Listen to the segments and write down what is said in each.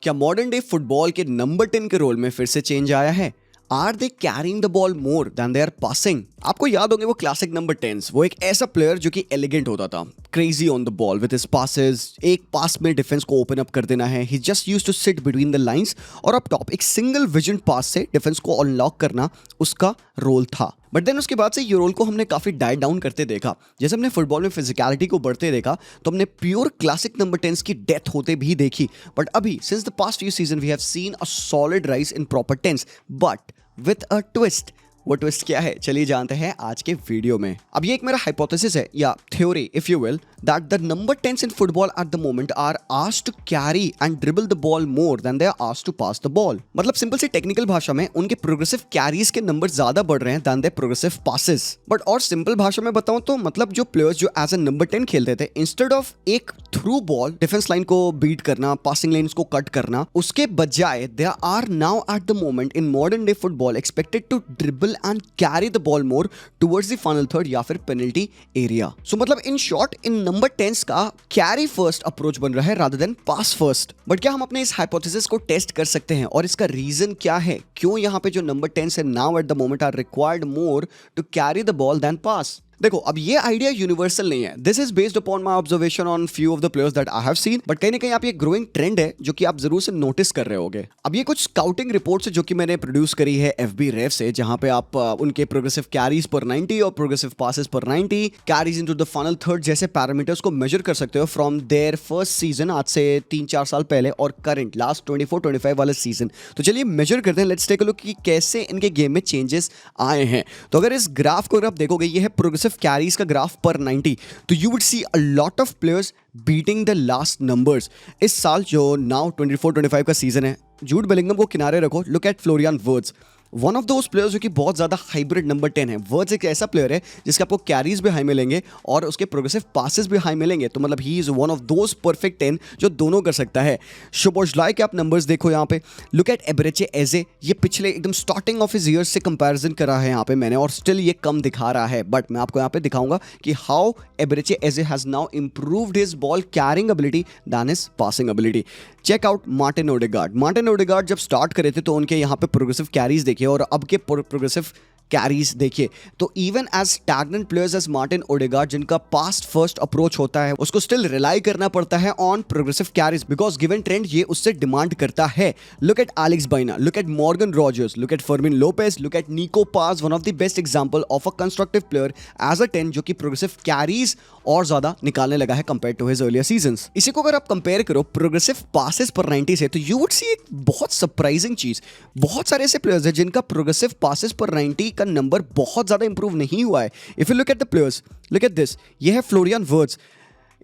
क्या modern day football के number 10 के रोल में फिर से चेंज आया है? Are they carrying the ball more than they are passing? आपको याद होंगे वो क्लासिक नंबर 10। वो एक ऐसा प्लेयर जो कि एलिगेंट होता था, crazy on the ball with his passes. एक पास में डिफेंस को ओपन अप कर देना है। He just used to sit between the lines और अप टॉप एक सिंगल विजन पास से डिफेंस को अनलॉक करना उसका रोल था। बट देन उसके बाद से ये रोल को हमने काफी डाइट डाउन करते देखा। जैसे हमने फुटबॉल में फिजिकलिटी को बढ़ते देखा तो हमने प्योर क्लासिक नंबर 10 की डेथ होते भी देखी। बट अभी since the past few season we have seen a solid rise in proper 10 but with a twist. वो ट्विस्ट क्या है चलिए जानते हैं आज के वीडियो में। अब ये एक मेरा हाइपोथेसिस है या theory if you will, that the number 10 in football at the moment are asked to carry and dribble the ball more than they are asked to pass the ball. मतलब simple सी technical भाषा में उनके progressive carries के number ज्यादा बढ़ रहे हैं then they progressive passes. But और सिंपल भाषा में बताऊं तो मतलब जो प्लेयर्स जो एज ए नंबर 10 खेलते थे, इंस्टेड ऑफ एक थ्रू बॉल डिफेंस लाइन को बीट करना, पासिंग लाइंस को कट करना, उसके बजाय they are now at the moment in modern day football expected to dribble and carry the ball more towards the final third या फिर penalty area. सो मतलब in short in number 10 का carry first approach बन रहा है rather than pass first. But क्या हम अपने इस हाइपोथेसिस को टेस्ट कर सकते हैं और इसका रीजन क्या है? क्यों यहाँ पे जो नंबर 10 है now at the moment are required more to carry the ball than pass? देखो अब ये आइडिया यूनिवर्सल नहीं है। This is based upon my observation on few of the players that I have seen. But कहीं ना कहीं आप ये ग्रोइंग ट्रेंड है जो कि आप जरूर से नोटिस कर रहे होगे। अब ये कुछ स्काउटिंग रिपोर्ट्स है जो कि मैंने प्रोड्यूस करी है एफबी रेफ से, जहां पे आप उनके प्रोग्रेसिव कैरीज पर 90 और प्रोग्रेसिव पासेस पर 90, carries into the final third जैसे पैरामीटर्स को मेजर कर सकते हो फ्रॉम देयर फर्स्ट सीजन आज से 3-4 साल पहले और करंट लास्ट 24-25 वाले सीजन। तो चलिए मेजर करते हैं। लेट्स टेक अ लुक कि कैसे इनके गेम में चेंजेस आए हैं। तो अगर इस ग्राफ को अगर आप देखोगे, ये है प्रोग्रेसिव कैरीज का ग्राफ पर 90, तो you would see a lot of players beating the last numbers. इस साल जो नाउ 24-25 का सीजन है, जूड बेलिंगम को किनारे रखो, look at Florian Wirtz, one of those players जो कि बहुत ज्यादा हाइब्रिड नंबर 10 है। वर्ड्स एक ऐसा प्लेयर है जिसके आपको कैरीज भी हाई मिलेंगे और उसके प्रोग्रेसिव पासेस भी हाई मिलेंगे। तो मतलब he is one of those perfect 10 जो दोनों कर सकता है। शोबोज़लाई के आप नंबर्स देखो यहाँ पे, लुक एट एब्रेचे एजे, ये पिछले एकदम स्टार्टिंग ऑफ हिज ईयर्स से कंपैरिजन करा है यहाँ पे मैंने, और स्टिल ये कम दिखा रहा है। बट मैं आपको यहाँ पे दिखाऊंगा कि how Eberechi Eze has now improved his ball carrying ability than his passing ability. Check out Martin Odegaard. Martin Odegaard जब स्टार्ट करे थे तो उनके यहाँ पे प्रोग्रेसिव कैरीज देखिए और अब के प्रोग्रेसिव कैरीज देखिए, तो even as stagnant players as Martin Odegaard जिनका पास्ट फर्स्ट अप्रोच होता है, उसको स्टिल रिलाई करना पड़ता है on progressive carries because given trend ये उससे डिमांड करता है। Look at Alex Baena, look at Morgan Rogers, look at Fermin Lopez, look at Nico Paz, one of the best example of a constructive player as a 10 जो कि progressive carries और ज्यादा निकालने लगा है compare to his earlier seasons. इसी को अगर आप कंपेयर करो प्रोग्रेसिव पासेस पर 90 से, तो यू वुड सी एक बहुत सरप्राइजिंग चीज, बहुत सारे ऐसे प्लेयर्स हैं जिनका प्रोग्रेसिव पासेस पर 90 का नंबर बहुत ज्यादा इंप्रूव नहीं हुआ है। If you look at the players, look at this, ये है फ्लोरियन वर्ट्ज।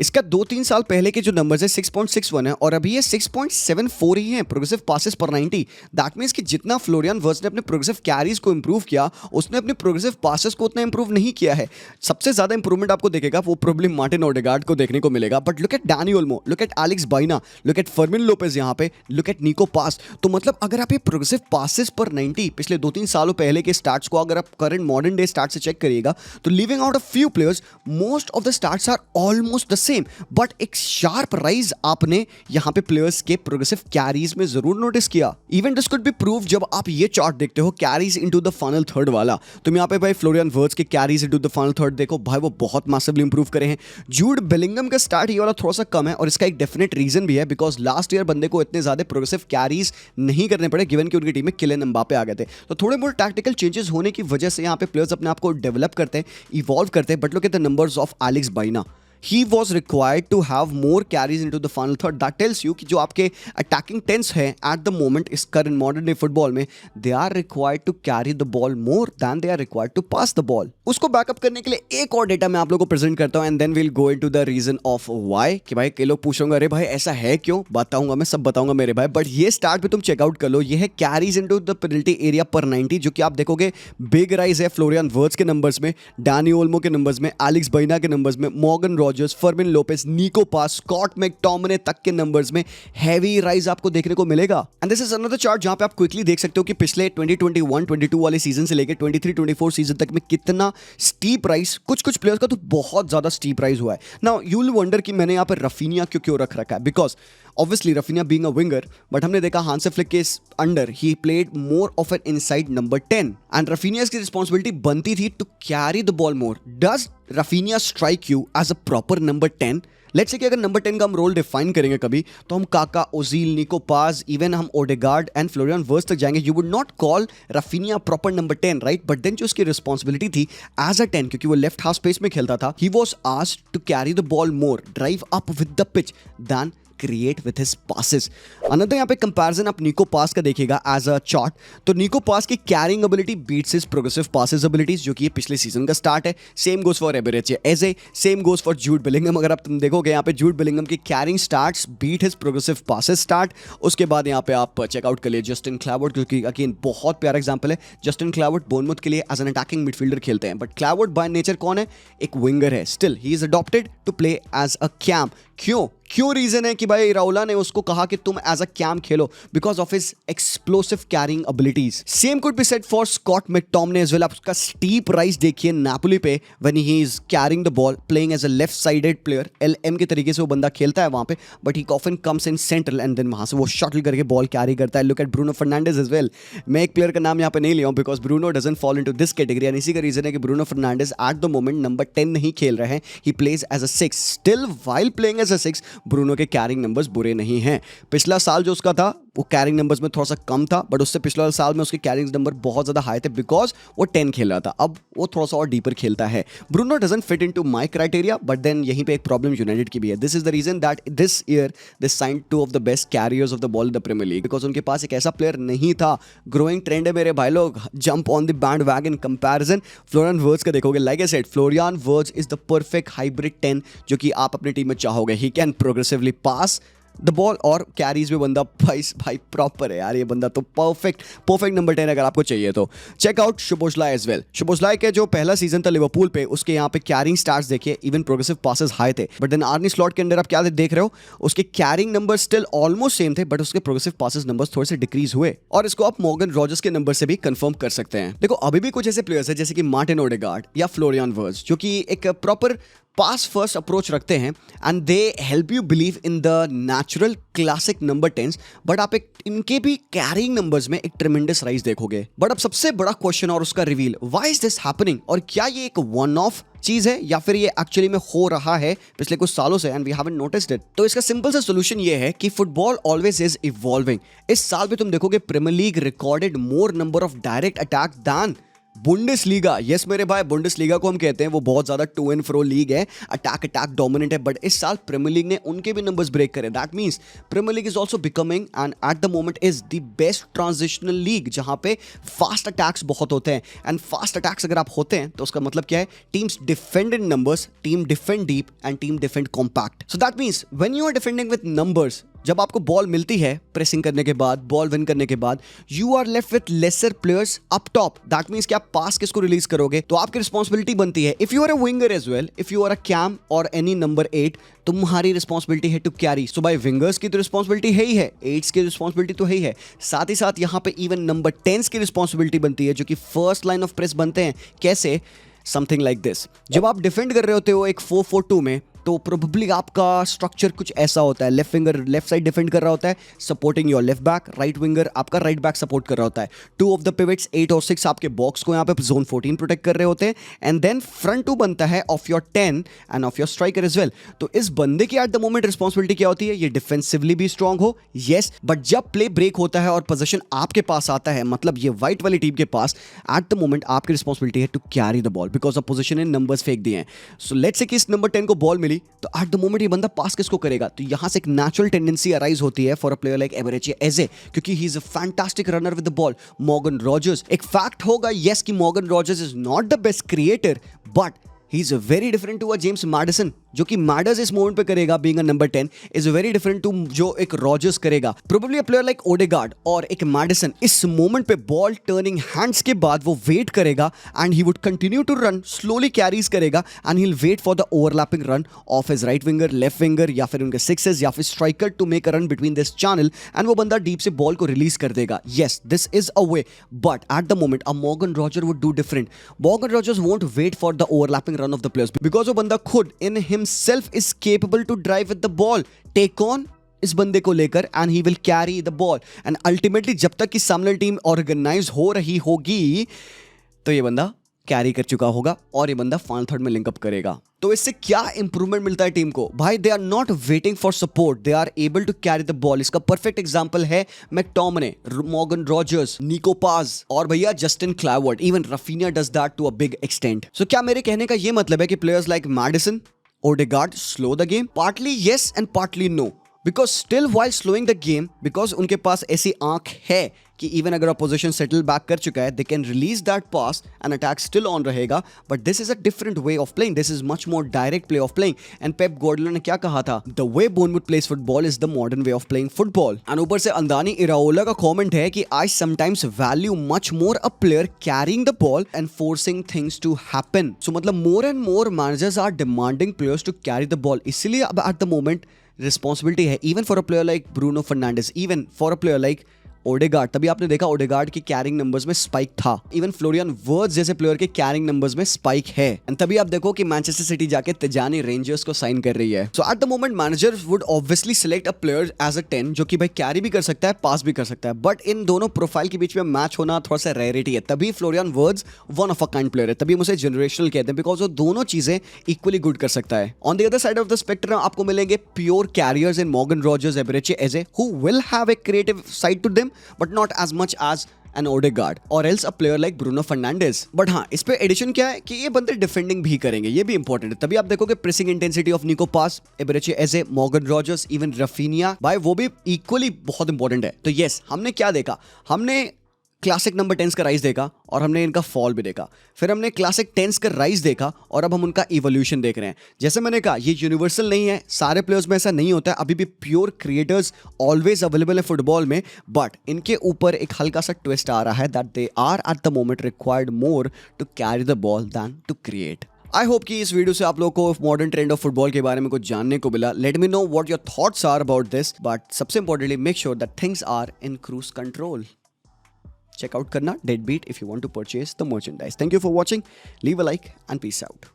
इसका 2-3 साल पहले के जो नंबर्स है 6.61 है और अभी ये 6.74 ही है प्रोग्रेसिव पासेस पर 90। दैट मींस कि जितना फ्लोरियन वर्ट्ज ने अपने प्रोग्रेसिव कैरीज को इंप्रूव किया, उसने अपने प्रोग्रेसिव पासेस को उतना इंप्रूव नहीं किया है। सबसे ज्यादा इंप्रूवमेंट आपको देखेगा वो प्रॉब्लम मार्टिन ओडेगार्ड को देखने को मिलेगा। But look at Dani Olmo, look at Alex Baena, look at Fermin Lopez, यहाँ पे लुक एट निको पास। तो मतलब अगर आप ये प्रोग्रेसिव पासेस पर 90 पिछले 2-3 सालों पहले के स्टार्ट्स को अगर आप करंट मॉडर्न डे स्टार्ट से चेक करिएगा, तो living out a few players most of the starts are almost the same. But एक शार्प राइज आपने यहाँ पे प्लेयर्स के प्रोग्रेसिव कैरीज में जरूर नोटिस किया। Even this could be prove जब आप ये चार्ट देखते हो carries into the final third वाला। तुम यहाँ पे भाई फ्लोरियन वर्ट्ज के carries into the final third देखो भाई, वो बहुत मैसिवली इंप्रूव करे हैं। जूड बेलिंगम का स्टार्ट ये वाला थोड़ा सा कम है और इसका एक डेफिनेट रीजन भी है बिकॉज लास्ट ईयर बंदे को इतने ज्यादा प्रोग्रेसिव कैरीज नहीं करने पड़े गिवन कि उनकी टीम में किलियन एम्बापे आ गए थे। तो थोड़े बहुत टैक्टिकल चेंजेस होने की वजह से यहाँ पे प्लेयर्स अपने आप को डेवलप करते हैं, इवॉल्व करते हैं। But look at the numbers of Alex Baena, he was required to have more carries into the final third. That tells you कि जो आपके attacking tens है at the moment इस current modern day football में, they are required to carry the ball more than they are required to pass the ball. उसको backup करने के लिए एक और डेटा मैं आप लोगों को प्रेजेंट करता हूँ and then we'll go into the reason of why। कि भाई कई लोग पूछोगे अरे भाई ऐसा है क्यों, बताऊंगा मैं, सब बताऊंगा मेरे भाई। बट ये स्टार्ट पे तुम चेकआउट कर लो, ये है carries into the penalty area पर 90 जो कि आप देखोगे बिग राइज है फ्लोरियन वर्ट्ज के नंबर्स में, डैनी ओल्मो के नंबर्स में, एलेक्स बाइना के नंबर्स में, मॉर्गन रॉजर्स, फर्मिन लोपेस, निको पास, स्कॉट मैकटोमिने तक के नंबर्स में हैवी राइज आपको देखने को मिलेगा। And this is another chart जहां पे आप क्विकली देख सकते हो कि पिछले 2021-22 वाले सीजन से लेकर 23-24 सीजन तक में कितना स्टीप राइज, कुछ प्लेयर्स का तो बहुत ज्यादा स्टीप राइज हुआ है। नाउ यू विल वंडर कि मैंने यहाँ पर रफीनिया क्यों रख रखा है, because obviously Rafinha being a winger, but हमने देखा Hansi Flick is under, he played more of an inside number 10 and Rafinha's की responsibility बनती थी to carry the ball more. Does Rafinha strike you as a proper number 10? Let's say कि अगर number 10 का हम role define करेंगे कभी, तो हम Kaka, Ozil, Nico Paz, even हम ओडेगार्ड एंड फ्लोरियन वर्स तक जाएंगे। You would not call Raphinha proper number 10, right? But then जो उसकी रिस्पॉन्सिबिलिटी थी एज अ 10, क्योंकि वो लेफ्ट हाफ स्पेस में खेलता था, he was asked to carry the ball more, drive up with the pitch than create with his passes. Another यहाँ पे कंपैरिजन आप निको पास का देखिएगा एज अ चार्ट, तो निको पास की carrying ability beats his progressive passes abilities, जो कि ये पिछले सीजन का स्टार्ट है। Same goes for Eberechi Eze, same goes for Jude Bellingham. अगर आप तुम देखोगे यहाँ पे जूड बिलिंगम की carrying stats beat his progressive passes stat. उसके बाद यहाँ पे आप चेकआउट कर लिए जस्टिन क्लावर्ट, क्योंकि अगेन बहुत प्यारा एग्जांपल है। जस्टिन क्लावर्ट बोर्नमouth के लिए एज एन अटैकिंग मिडफील्डर खेलते हैं, बट क्लावर्ट बाय नेचर कौन है? एक विंगर है। Still he is adopted to play as a CAM. क्यों रीजन है कि भाई राउला ने उसको कहा कि तुम एज अ कैम खेलो? Because of his explosive carrying abilities. Same could be said for Scott McTominay as well. आप उसका स्टीप राइज देखिए नापोली पे when he is carrying the ball, playing as a left sided player, LM के तरीके से वो बंदा खेलता है वहां पे, but he often comes in central and then वहां से वो शटल करके बॉल कैरी करता है। Look at Bruno Fernandes as well. मैं एक प्लेयर का नाम यहाँ पे नहीं लिया हूं because Bruno doesn't fall into this category, and इसी का रीजन है कि Bruno Fernandes at the moment number 10 नहीं खेल रहे हैं, he plays as a 6। Still while playing as a 6 Bruno के कैरिंग नंबर्स बुरे नहीं हैं। पिछला साल जो उसका था वो कैरिंग नंबर्स में थोड़ा सा कम था, बट उससे पिछले साल में उसके कैरिंग नंबर बहुत ज्यादा हाई थे बिकॉज वो 10 खेल रहा था। अब वो थोड़ा सा और डीपर खेलता है। Bruno doesn't fit into my criteria, but then यहीं पे एक प्रॉब्लम यूनाइटेड की भी है। This is the reason that this year they signed 2 of the best carriers of the ball in the Premier League, because उनके पास एक ऐसा प्लेयर नहीं था। ग्रोइंग ट्रेंड है मेरे भाई लोग, jump on the band wagon comparison. Florian words का देखोगे, like I said, Florian words is the perfect hybrid 10 जो कि आप अपनी टीम में चाहोगे। He can progressively pass the ball और कैरीज में बंदा भाई प्रॉपर है यार। ये बंदा तो परफेक्ट नंबर 10 अगर आपको चाहिए तो चेक आउट शुबोसलाई एज वेल। शुबोसलाई के जो पहला सीजन था लिवरपूल पे, उसके यहाँ पे कैरिंग स्टार्स देखिए, इवन प्रोग्रेसिव पासेस हाई थे, बट देन आर्नी स्लॉट के अंदर आप क्या देख रहे हो, उसके carrying number still almost same थे, बट उसके प्रोग्रेसिव पासेस नंबर्स थोड़े से डिक्रीज हुए। और इसको आप मॉर्गन रॉजर्स के नंबर से भी कंफर्म कर सकते हैं। देखो अभी भी कुछ ऐसे प्लेयर्स हैं जैसे कि मार्टिन ओडेगार्ड या फ्लोरियन वर्ड्स, जो कि एक प्रॉपर पास फर्स्ट अप्रोच रखते हैं and they help you believe in the natural classic number 10, but आप एक इनके भी कैरिंग नंबर्स में एक ट्रेमेंडस राइज देखोगे। बट अब सबसे बड़ा क्वेश्चन और उसका reveal, why is this happening? और क्या ये एक वन ऑफ चीज है या फिर ये एक्चुअली में हो रहा है पिछले कुछ सालों से and we haven't noticed it? तो इसका सिंपल सा सॉल्यूशन ये है कि फुटबॉल ऑलवेज इज इवॉल्विंग। इस साल भी तुम देखोगे Premier League recorded more number of direct attack than Bundesliga. Yes मेरे भाई, बुंडेसलीगा को हम कहते हैं, वो बहुत ज्यादा टू एंड फ्रो लीग है, अटैक डोमिनेंट है, बट इस साल प्रीमियर लीग ने उनके भी नंबर्स ब्रेक करे। That means Premier League is also becoming and at the moment is the best transitional league, जहां पे फास्ट अटैक्स बहुत होते हैं। एंड फास्ट अटैक्स अगर आप होते हैं तो उसका मतलब क्या है? Teams defend in numbers, team defend deep and team defend compact. So that means when you are defending with numbers, जब आपको बॉल मिलती है प्रेसिंग करने के बाद, बॉल विन करने के बाद, you are left with lesser players up top. That means कि आप पास किसको रिलीज करोगे, तो आपकी रिस्पॉन्सिबिलिटी बनती है। If you are a winger as well, if you are a CAM और एनी नंबर 8, तुम्हारी रिस्पॉन्सिबिलिटी है टू कैरी। सो भाई विंगर्स की तो रिस्पॉन्सिबिलिटी है ही है, 8s की रिस्पॉन्सिबिलिटी तो है ही है, साथ ही साथ यहाँ पे इवन नंबर 10s की रिस्पॉन्सिबिलिटी बनती है, जो कि फर्स्ट लाइन ऑफ प्रेस बनते हैं। कैसे? Something like this. जब आप डिफेंड कर रहे होते हो एक 4-4-2 में, तो प्रोबेबली आपका स्ट्रक्चर कुछ ऐसा होता है, left winger left side defend कर रहा होता है supporting your left back, right winger आपका राइट बैक सपोर्ट कर रहा होता है। 2 ऑफ द पिवट्स 8 और 6 आपके बॉक्स को यहाँ पे जोन 14 प्रोटेक्ट कर रहे होते हैं, एंड देन फ्रंट 2 बनता है of your 10 and of your striker as well. तो इस बंदे की एट द मोमेंट रिस्पॉन्सिबिलिटी क्या होती है? ये डिफेंसिवली भी स्ट्रांग हो, यस, बट जब प्ले ब्रेक होता है और पोजीशन आपके पास आता है, मतलब ये व्हाइट वाली टीम के पास, एट द मोमेंट आपकी रिस्पॉन्सिबिलिटी है to carry the ball, because of position in numbers फेंक दिए हैं। सो लेट्स से कि इस नंबर 10 को बॉल मिली, तो एट द मोमेंट ये बंदा पास किसको करेगा? तो यहां से एक नेचुरल टेंडेंसी अराइज होती है for a player like Eberechi Eze, क्योंकि he is a fantastic runner with the ball. Morgan Rogers, एक फैक्ट होगा यस कि Morgan Rogers is not the best creator, but he is very different to a James Maddison, जो कि Madders इस moment पे करेगा being a number 10 is very different to जो एक रॉजर्स करेगा. Probably a player like Odegaard और एक मैडिसन इस मोमेंट पे बॉल टर्निंग हैंड्स के बाद वो वेट करेगा and he would continue to run, slowly carries करेगा and he will wait for the overlapping run of his right winger, left winger या फिर उनके सिक्सेस या फिर striker to make a run between this channel and वो बंदा deep से ball को रिलीज कर देगा. Yes, this is a way, but at the moment a Morgan Roger would do different. Morgan Rogers won't wait for the overlapping run of the players because वो बंदा खुद in himself is capable to drive with the ball, take on इस बंदे को लेकर and he will carry the ball and ultimately जब तक कि सामने टीम ऑर्गेनाइज हो रही होगी तो ये बंदा कैरी कर चुका होगा और ये बंदा फाइनल थर्ड में लिंकअप करेगा. तो इससे क्या इंप्रूवमेंट मिलता है टीम को? भाई they are not waiting for support, they are able to carry the ball. इसका परफेक्ट एग्जांपल है McTominay, Morgan Rogers, Nico Paz और भैया Justin Kluivert. Even Raphinha does that to a big extent. So क्या मेरे कहने का ये मतलब है कि players like Maddison, Odegaard slow the game? Partly yes and partly no, because still while slowing the game, because उनके पास ऐसी आंख है कि इवन अगर अपोजिशन सेटल बैक कर चुका है they can release that pass and attack still on रहेगा. But this is a different way of playing, this is much more direct play of playing. And Pep Guardiola ने क्या कहा था? The way Bournemouth plays football is the modern way of playing football. And ऊपर से Andoni Iraola का comment है कि I sometimes value much more a player carrying the ball and forcing things to happen. So मतलब more and more managers are demanding players to carry the ball. इसलिए अब at the moment responsibility है even for a player like Bruno Fernandes, even for a player like Odegaard. तभी आपने देखा Odegaard के carrying numbers में spike था. Even Florian Wirtz जैसे प्लेयर के कैरिंग नंबर्स में स्पाइक है. एंड तभी आप देखो कि मैनचेस्टर सिटी जाके तिजानी रेंजर्स को साइन कर रही है. So at the moment manager would obviously select a player as a 10 जो कि भाई कैरी भी कर सकता है, पास भी कर सकता है. बट इन दोनों प्रोफाइल के बीच में मैच होना थोड़ा सा रेयरिटी है. तभी Florian words one of a kind player है. तभी हम उसे जनरेशनल कहते हैं बिकॉज वो दोनों चीजें इक्वली गुड कर सकता है. On the other side of the spectrum आपको मिलेंगे pure carriers in Morgan Rogers, Eberechi, Eze, who will have a creative side to them but not as much as an Odegaard or else a player like Bruno Fernandes. But हाँ, इस पे addition क्या है कि ये बंदे defending भी करेंगे, ये भी इंपॉर्टेंट है. तभी आप देखोगे प्रेसिंग इंटेंसिटी ऑफ निको पास, एबरेचे, एजे, मॉर्गन रॉजर्स, इवन रफीनिया, भाई वो भी इक्वली बहुत इंपॉर्टेंट है. तो यस, हमने क्या देखा? हमने क्लासिक नंबर 10 का राइज देखा और हमने इनका फॉल भी देखा. फिर हमने क्लासिक 10 का राइज देखा और अब हम उनका इवोल्यूशन देख रहे हैं. जैसे मैंने कहा ये यूनिवर्सल नहीं है, सारे प्लेयर्स में ऐसा नहीं होता है. अभी भी प्योर क्रिएटर्स ऑलवेज अवेलेबल है फुटबॉल में, बट इनके ऊपर एक हल्का सा ट्विस्ट आ रहा है that they are at the moment required more to carry the ball than to create. I hope कि इस वीडियो से आप लोगों को मॉडर्न ट्रेंड ऑफ फुटबॉल के बारे में कुछ जानने को मिला. Let me know what your thoughts are about this, but सबसे importantly make sure that things are in cruise control. Check out Karna Deadbeat if you want to purchase the merchandise. Thank you for watching. Leave a like and peace out.